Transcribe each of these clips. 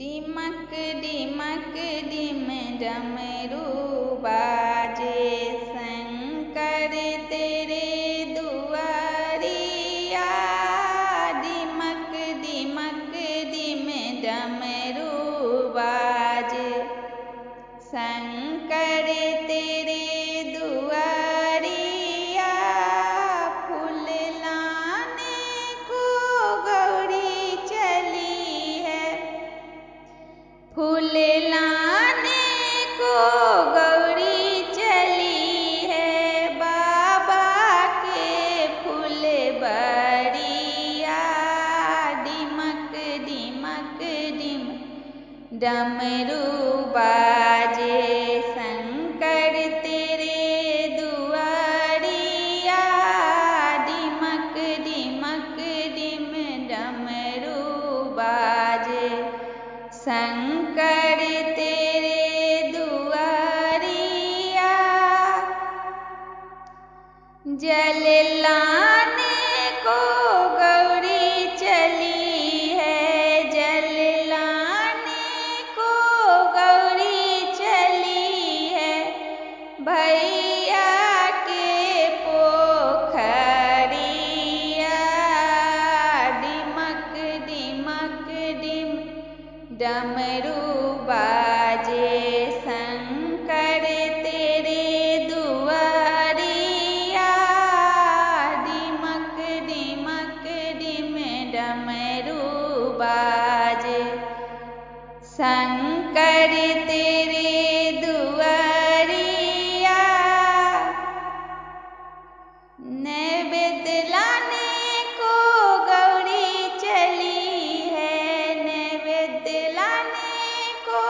डिमक डिमक डिम डमरू बाजे, शंकर तेरे दुआरिया। डिमक डिमक डिम डमरू बाजे, शंकर तेरे दुआरिया। फूल लाने को गौरी चली है, फूल लाने को गौरी चली है। बाबा के फूल बरिया, डिमक डिमक डिम डमरू बाजे, शंकर तेरे दुआरिया। डिमक डिमक डिम डमरू बाजे, शंकर तेरे दुआरिया। जल लाने को गौरी चली है, जल लाने को गौरी चली है। भैया के पोखरिया, डिमक डिमक डिम डमरू बाजे, शंकर तेरे दुआरिया। डिमक डिमक डिम डमरू बाजे, शंकर तेरे दुआरिया। नैवेद्य लाने को गौरी चली है, नैवेद्य लाने को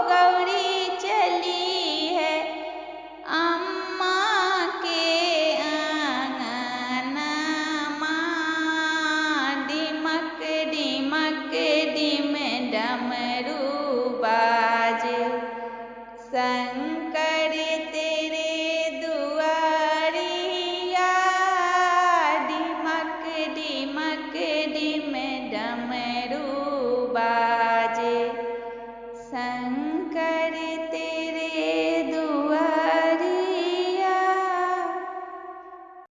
गौरी चली है। अम्मा के आंगनमा, डिमक डिमक डिम डमरू बाजे, शंकर